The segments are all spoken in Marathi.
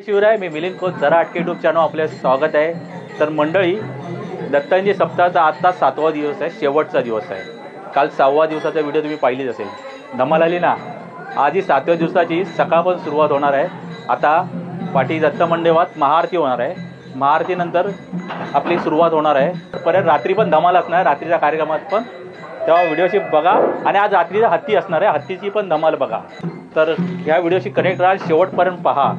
शिवराय, मी मिलिंद खोत, जरा अटके यूट्यूब चॅनल आपले स्वागत आहे. तर मंडळी, दत्तजयंती सप्ताहाचा आजचा 7वा दिवस आहे, शेवटचा दिवस आहे. काल 6व्या दिवसाचा व्हिडिओ तुम्ही पाहिलीच असेल, धमाल आली ना. आज ही 7व्या दिवसाची सकाळपासून सुरुवात होणार आहे. आता पाठी दत्त मंदिरात महाआरती होणार आहे. महाआरतीनंतर आपली सुरुवात होणार आहे. परत रात्री पण धमाल असणार, रात्रीच्या कार्यक्रमात पण, तेव्हा व्हिडिओशी बघा. आणि आज रात्रीचा हत्ती असणार आहे, हत्तीची पण धमाल बघा. तर ह्या व्हिडिओशी कनेक्ट राहा, शेवटपर्यंत पहा.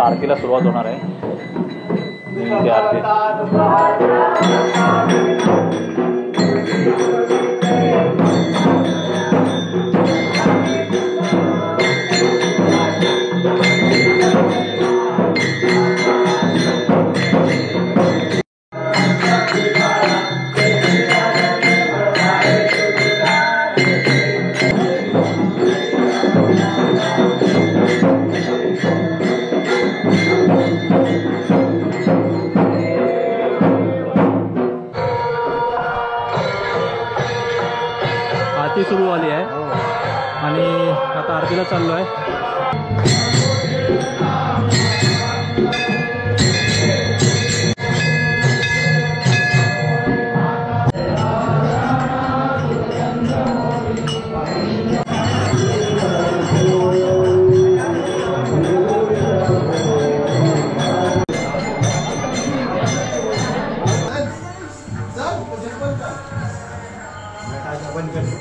आरतीला सुरुवात होणार आहे. आरती सुरू आली आहे आणि आता आरतीला चाललो आहे.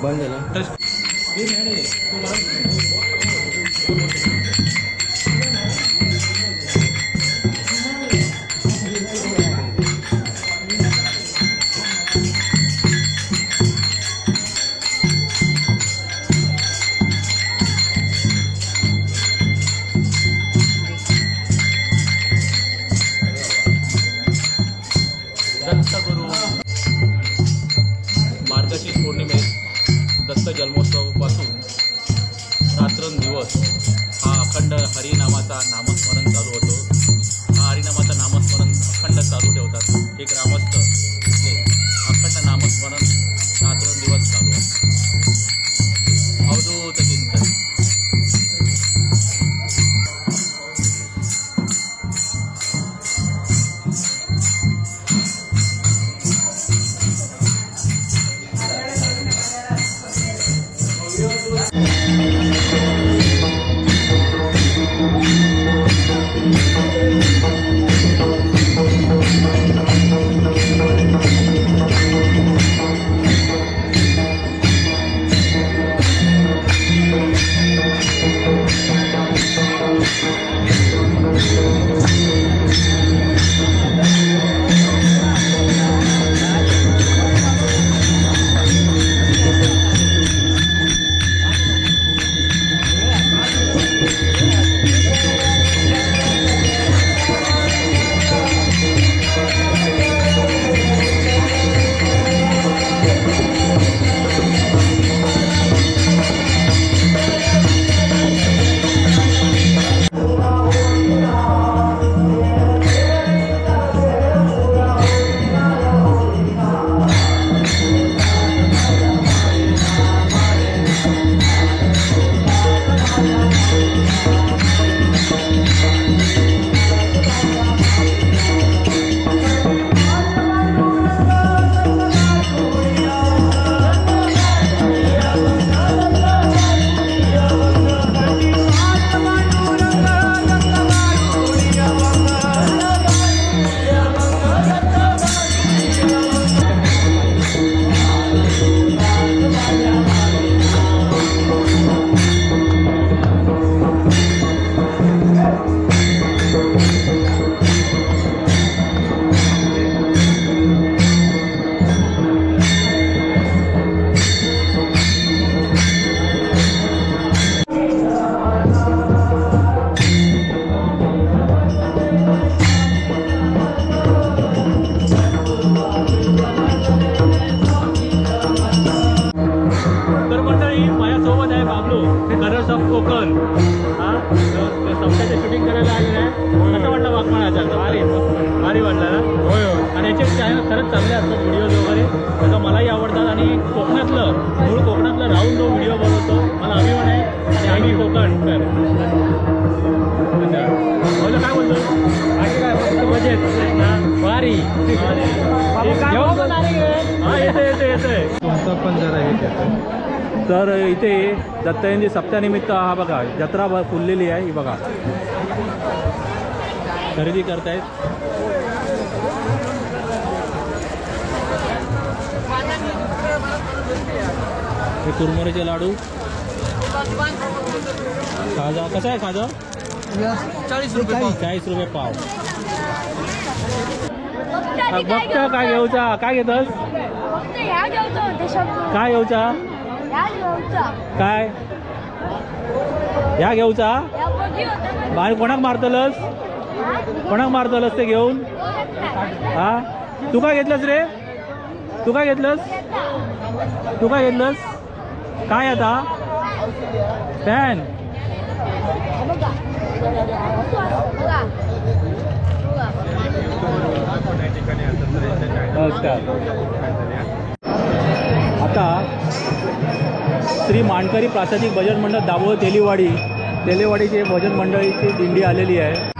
बंद झालं. दत्तगुरु मार्गशीर्ष पौर्णिमेत दत्त जन्मोत्सवापासून रात्रंदिवस हा अखंड हरिनामाचा नामस्मरण चालू होतो. हा हरिनामाचा नामस्मरण अखंड चालू ठेवतात. हे ग्रामस्थ अखंड नामस्मरण रात्रंदिवस चालू असतं. अवधूत चिंतन. कोकण सप्त्याचं शूटिंग करायला आलेलं आहे. कसं वाटलं वाघमाळाचा? भारी वाटलं ना? होय होय. आणि याचे चॅनल खरंच चांगले असतात, व्हिडिओज वगैरे तसं मलाही आवडतात. आणि कोकणातलं मूळ कोकणातलं राहून तो व्हिडिओ बनवतो, मला अभिमान आहे. आणि आम्ही कोकण पण जरा तर इथे दत्त जयंती सप्ताहानिमित्त हा बघा जत्रा फुललेली आहे. ही बघा खरेदी करतायत. हे कुरमुऱ्याचे लाडू. खाजा कसं आहे खाजा? 40 रुपये पाव. 40 रुपये पाव. बघतं काय घेऊचा? काय घेतस? काय घेऊचा? काय ह्या घेऊचा? बाहेर कोणाक मारतलस? कोणाक मारतलस ते घेऊन? हा तू काय घेतलंस रे? तू काय घेतलंस? तू काय घेतलंस? काय आता? पॅन. आता श्री मानकरी प्रासादिक भजन मंडळ दाभोळ तेलीवाडीचे भजन मंडळीची दिंडी आलेली आहे.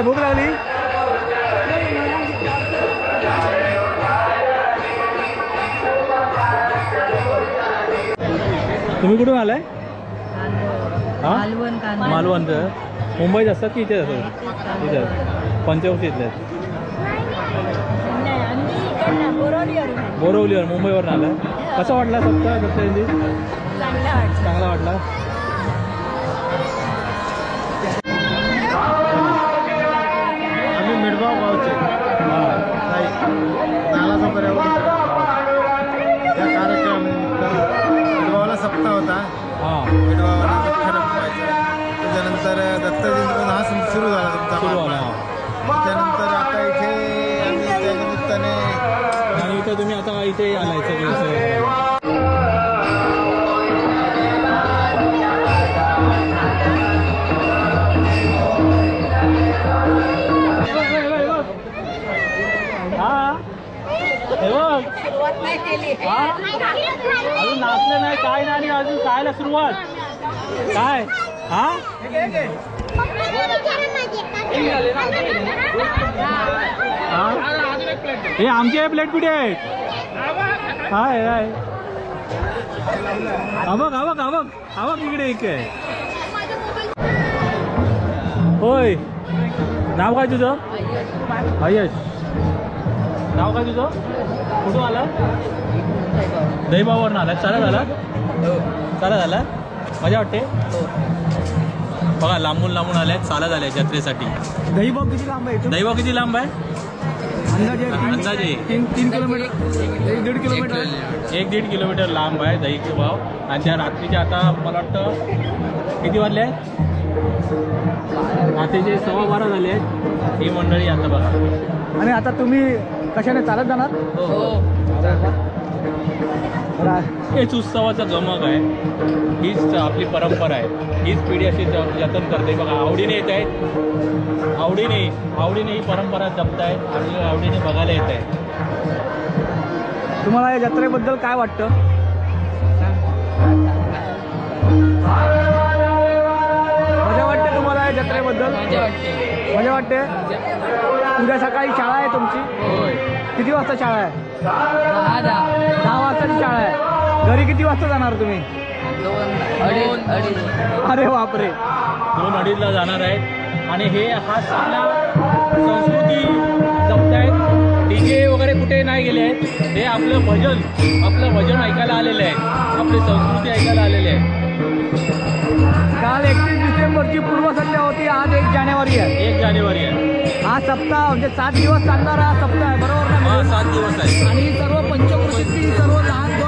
भूक लागली? तुम्ही कुठून आलाय? मालवण. मुंबईत असतात की इथे असतात? इथे पंचवटी इथले बोरवलीवर मुंबईवर आलाय. कसं वाटला सप्ताह दत्तजयंती? चांगला वाटला. मिडगाव गावचे नालाचा पर्यावरण त्या कार्यक्रमानिमित्त मिडगावला सप्ताह होता. मिडगावाला ठरप व्हायचं. त्याच्यानंतर दत्तजयंती पण हा सण सुरू झाला तुमचा. त्यानंतर आता इथे आम्ही त्या निमित्ताने आणि इथं तुम्ही आता इथे आलाय सगळे. अजून नाचले नाही काय नाही अजून खायला सुरुवात काय? हा हे आमचे प्लेट कुठे आहेत? हाय हाय आवक आवक आवक आवक इकडे इकडे. होय नाव काय तुझं? आयश. नाव काय तुझं? कुठून आला? दहीबावरून आला. चालत आला? चालत आला? मजा वाटते? बघा लांबून लांबून आल्या चालत आल्या जत्रेसाठी. दहीबाव किती लांब आहे? दहीबाव किती लांब आहे? अंदाजे 3 किलोमीटर. 1.5 किलोमीटर. 1-1.5 किलोमीटर लांब आहे दहीबाव. आणि त्या रात्रीच्या आता मला वाटतं किती वाजले आहेत? रात्रीचे 12:15 झाले आहेत. ही मंडळी आता बघा. आणि आता तुम्ही कशाने चालत जाणार? हेच उत्सवाचा गमक आहे. हीच आपली परंपरा आहे. हीच पिढी अशी जतन करते. बघा आवडीने येत आहेत. आवडीने ही परंपरा जपतायत आणि आवडीने बघायला येत आहे. तुम्हाला या जत्रेबद्दल काय वाटतं? मजा वाटते तुम्हाला या जत्रेबद्दल? मजा वाटते. उद्या सकाळी शाळा आहे तुमची? होय. किती वाजता शाळा आहे? 10 वाजताची शाळा आहे. घरी किती वाजता जाणार तुम्ही? 2:30. अरे बापरे. 2:30ला जाणार आहेत. आणि हे हा सगळा संस्कृती जपतायत. डीजे वगैरे कुठे नाही गेले आहेत. हे आपलं भजन ऐकायला आलेले आहे. आपली संस्कृती ऐकायला आलेली आहे. काल 31 डिसेंबरची पूर्वसंध्या होती. आज 1 जानेवारी आहे. 1 जानेवारी आहे. हा सप्ताह म्हणजे 7 दिवस चालणारा हा सप्ताह आहे. बरोबर ना? 7 दिवस आहे. आणि सर्व पंचक्रोशीतली सर्व लहान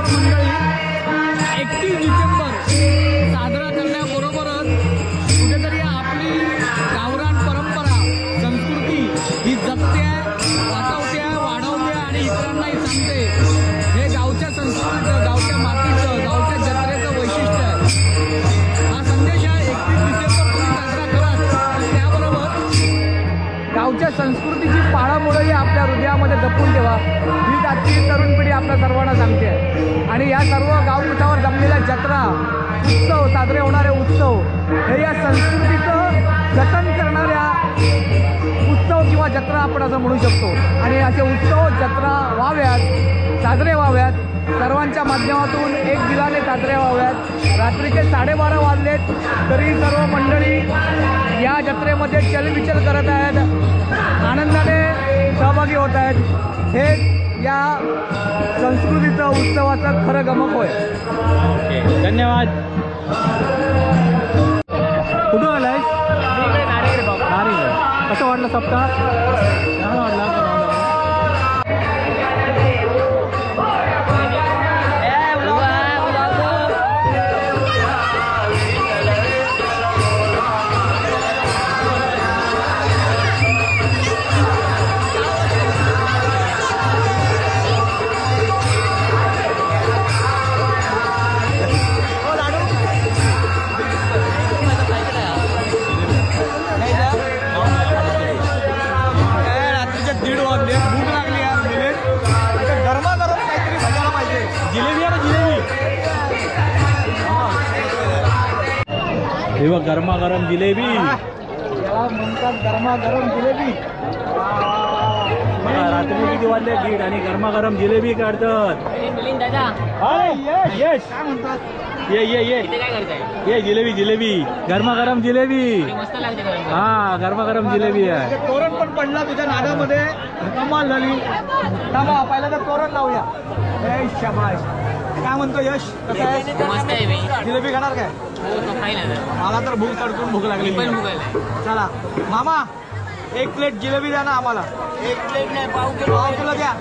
संस्कृतीची पाळंमुळंही आपल्या हृदयामध्ये जपून ठेवा ही आजची तरुण पिढी आपल्या सर्वांना सांगते. आणि या सर्व गावकुटावर जमलेल्या जत्रा उत्सव साजरे होणारे उत्सव हे या संस्कृतीचं जतन करणाऱ्या उत्सव किंवा जत्रा आपण असं म्हणू शकतो. आणि असे उत्सव जत्रा व्हाव्यात, साजरे व्हाव्यात, सर्वांच्या माध्यमातून एक दिलाने साजरे व्हाव्यात. रात्रीचे 12:30 वाजलेत तरी सर्व मंडळी या जत्रेमध्ये चलबिचल करत आहेत, आनंदाने सहभागी होत आहेत. हे या संस्कृतीचं उत्सवाचं खरं गमक होय. ओके, धन्यवाद. कुठून आलाय? कसं वाटलं सप्ताह? छान वाटला. गरमागरम जिलेबी याला म्हणतात गरमागरम जिलेबी. बघा रात्री किती वाजले 1:30 आणि गरमागरम जिलेबी काढतात. काय म्हणतात? ये ये ये ये जिलेबी जिलेबी गरमागरम जिलेबी. हा गरमागरम जिलेबी आहे. तोरण पण पडला तुझ्या नादामध्ये, कमाल झाली. थांबा पहिला तर तोरण लावूया. शाबाश. काय म्हणतो यश? कसं आहे? जिलेबी खाणार काय? मला तर भूक तडकून भूक लागली. चला मामा 1 प्लेट जिलेबी द्या ना आम्हाला. 1 प्लेट नाही, पाव किलो द्या.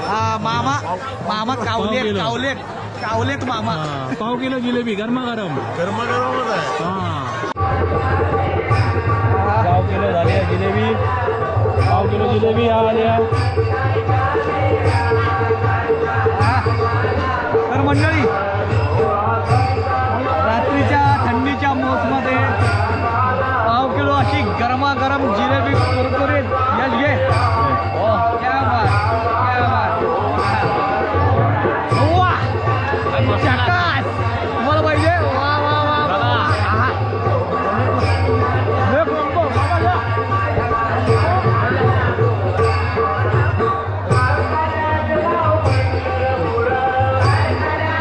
हा मामा मामा कावलेत कावलेत कावलेत मामा. पाव किलो जिलेबी गरमागरम गरमागरमच आहे. पाव किलो झाली जिलेबी. पाव किलो जिलेबी आल्या. तर मंडळी रात्रीच्या थंडीच्या मोसमध्ये पाव किलो अशी गरमागरम जिलेबी कुरकुरीत. यश घे. क्या बात क्या बात. वा चकास. तुम्हाला पाहिजे? वा वा वा.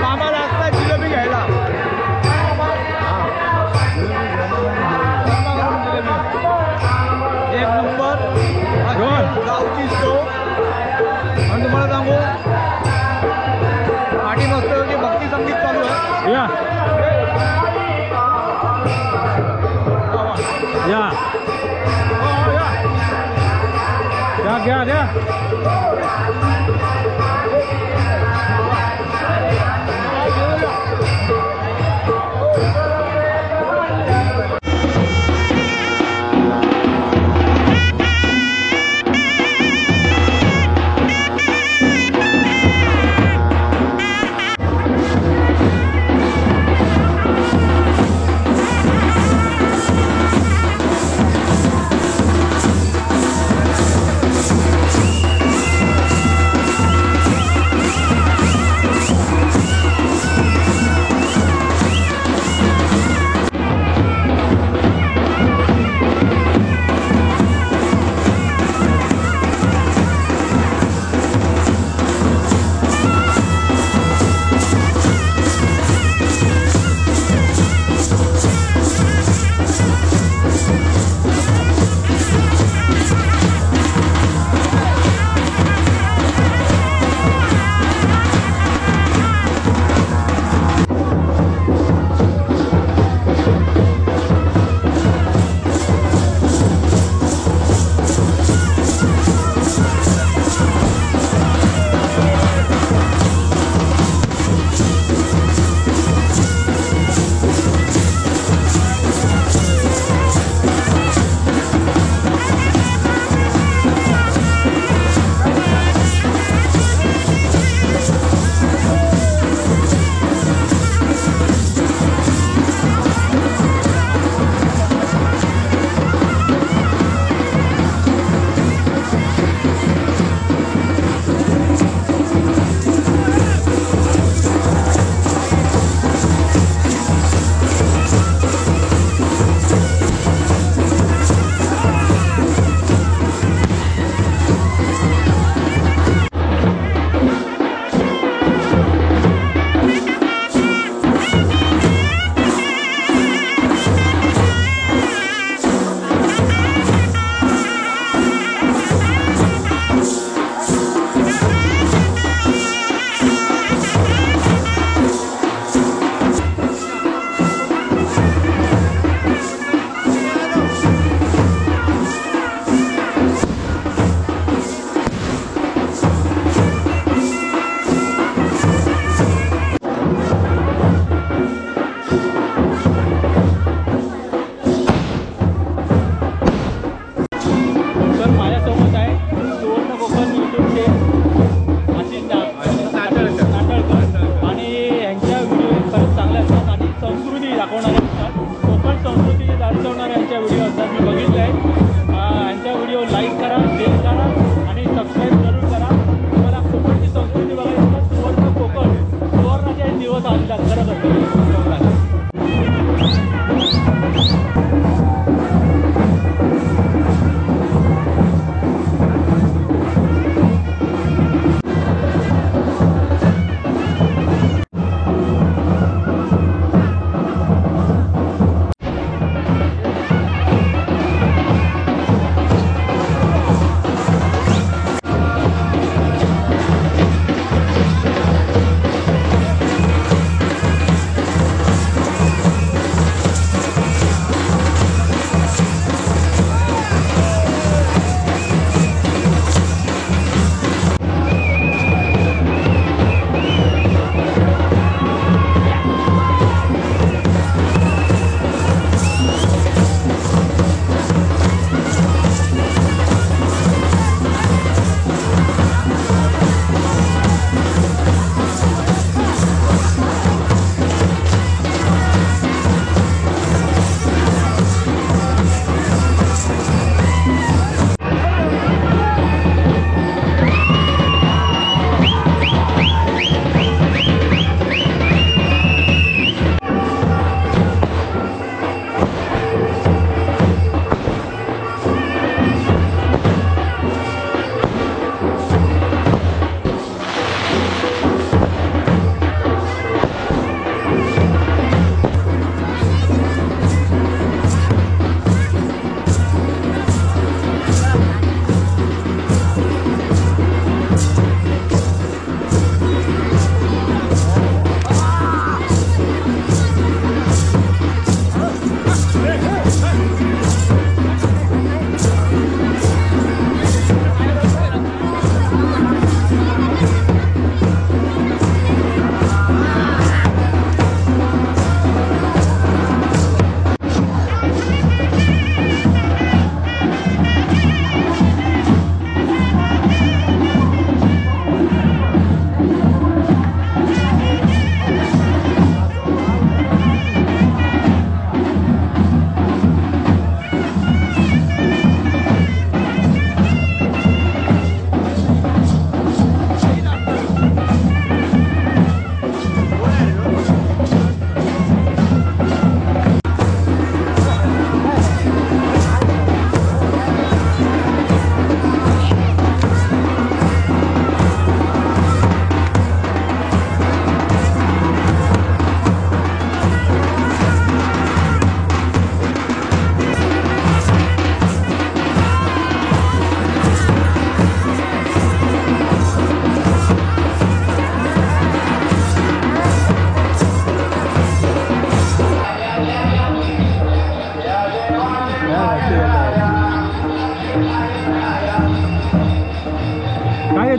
मामा लागतात जिलेबी घ्यायला. एक नंबर गावची चव. आणि तुम्हाला सांगू पाठी मस्त की भक्ती संगीत चालू आहे. या या घ्या घ्या घ्या.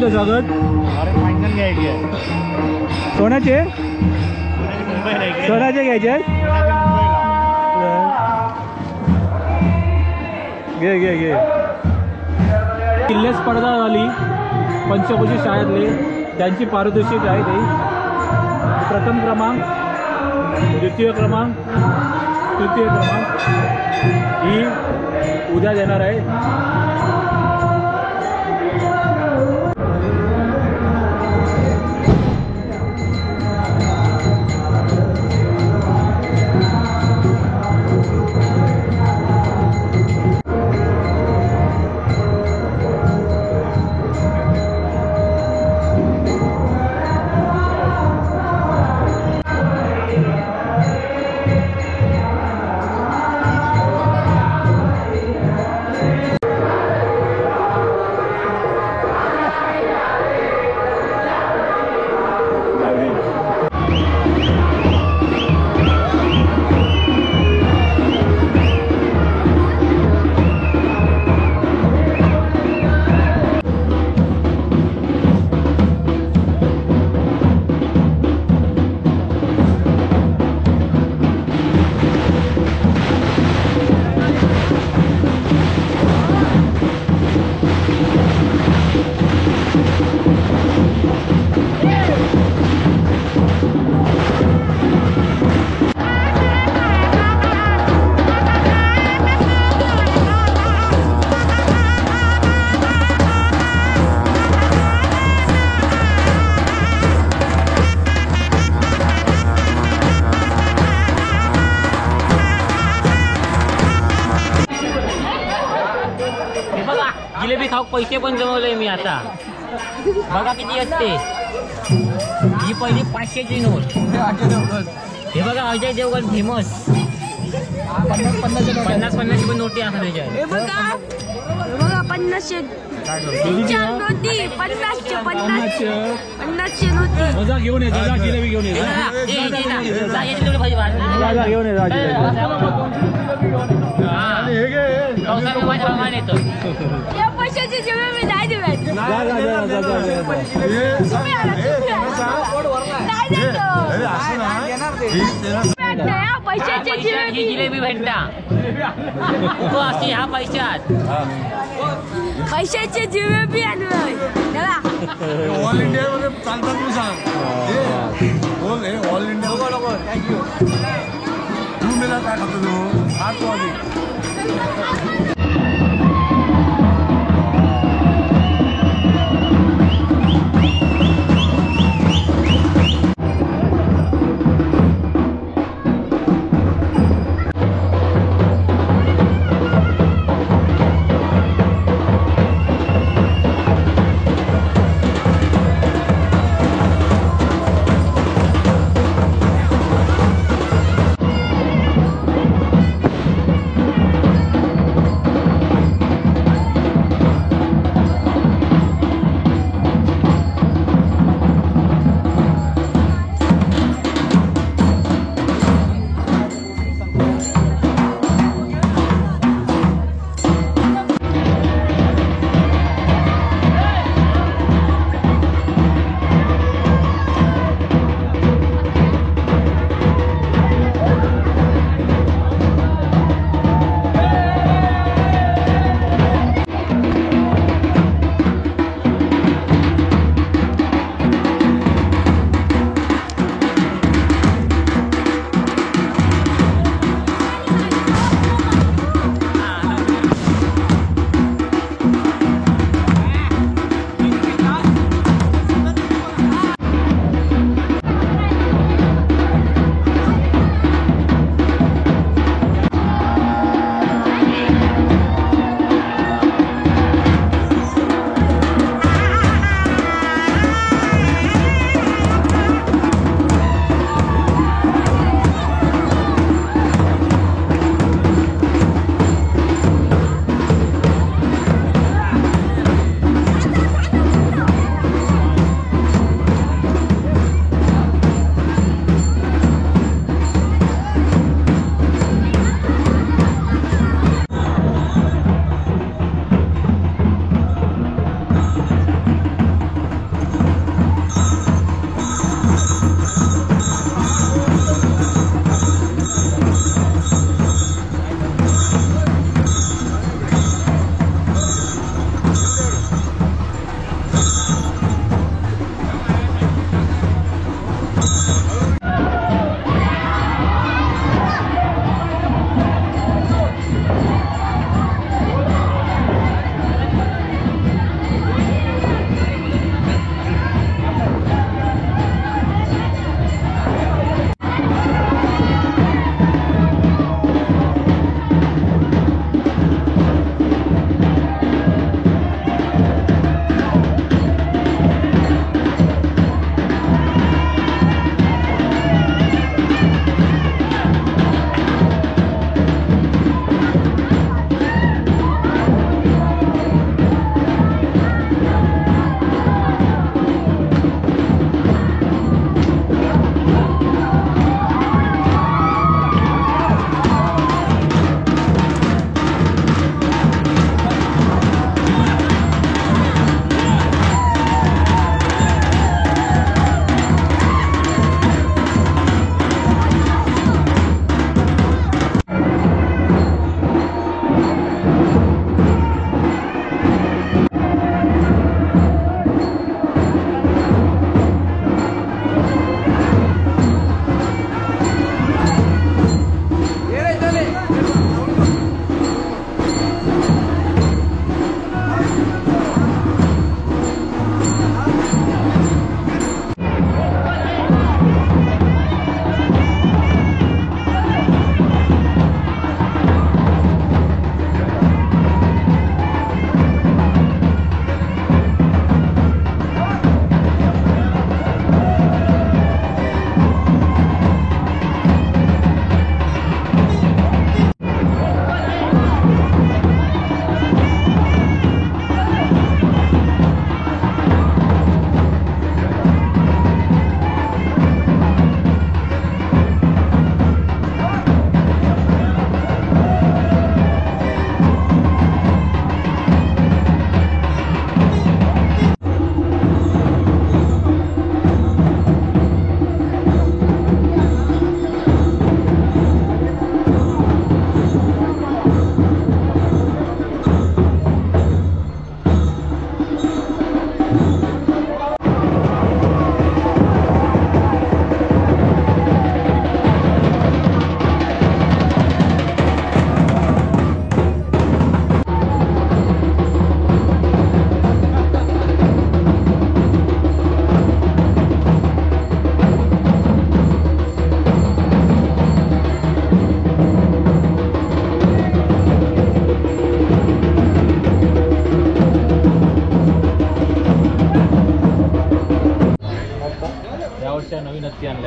तुमचं स्वागत. अरे फायनल घ्यायची आहे सोन्याचे मुंबईला इकडे सोन्याचे घ्यायचे आहेत? घे घे घे. किल्ले स्पर्धा झाली पंचकोशी शाळेतली, त्यांची पारितोषिक आहे ते. प्रथम क्रमांक, द्वितीय क्रमांक, तृतीय क्रमांक ही उद्या देणार आहे. जिलेबी खाऊ पैसे पण जमवले मी आता. बघा किती असते. ही पहिली 500ची नोट. हे बघा अजय देवगण फेमस. 50-50ची पण नोटी असतात त्याच्यात. हे बघा 50 तीन-चार नोटी 50चे 50चे नोटी. जा घेऊन ये, जा जिलेबी घेऊन ये. हे बघा, याच्यात भाजी जा घेऊन ये, जा जिलेबी. प्रमाण येतो. या पैशाची जेव्हा मी नाही देत. जा जा जा जा जा जा. नाही देतो. या पैशाची ही जिलेबी भेटता तो असते ह्या पैशात. पैशाची जिलेबी आणलोय. चला. ऑल इंडियामध्ये चालतात मी सांग बोल हे ऑल इंडिया थँक्यू. तू मेला काय खातो तू 8 वाजे.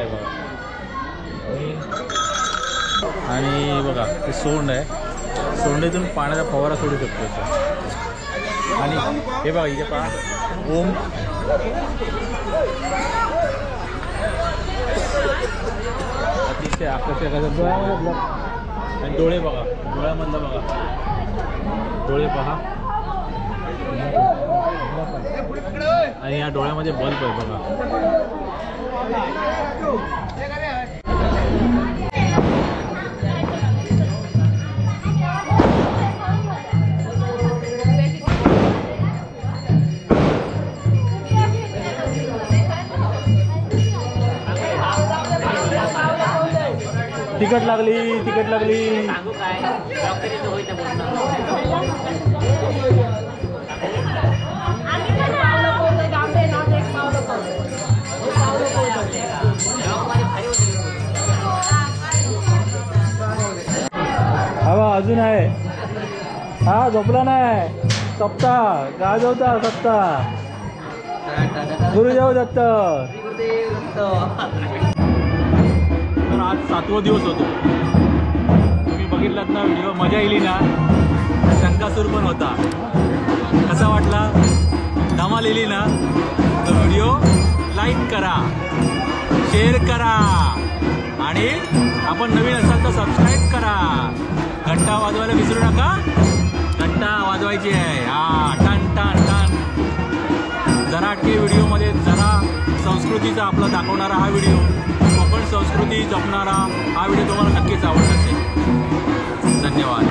आहे बघा. आणि बघा ते सोंड आहे, सोंडेतून पाण्याचा फवारा सोडू शकतो असं. आणि हे बघा इथे पहा ओम अतिशय आकर्षक असं डोळ्यामध्ये ब्लॉक. आणि डोळे बघा, डोळ्यामधलं बघा, डोळे पहा. आणि या डोळ्यामध्ये बल्ब आहे बघा. तिकट लागली, तिकट लागली. सांगू काय डॉक्टरीचं होईतं बोलणं. हवा अजून आहे. हा झोपला नाही. सप्ताह गाजवता सप्ताह. गुरुदेव दत्त. तर आज 7वा दिवस होतो. तुम्ही बघितलात ना व्हिडिओ, मजा येईल ना. शंकासूर पण होता. कसा वाटला? धमाल येईल ना. तर व्हिडिओ लाईक करा, शेअर करा आणि आपण नवीन असाल तर सबस्क्राईब करा. घंटा वाजवायला विसरू नका. घंटा वाजवायची आहे. हा टन टन टन. झराटके व्हिडिओमध्ये जरा संस्कृतीचा आपला दाखवणारा हा व्हिडिओ, कोकण संस्कृती जपणारा हा व्हिडिओ तुम्हाला नक्कीच आवडला असेल. धन्यवाद.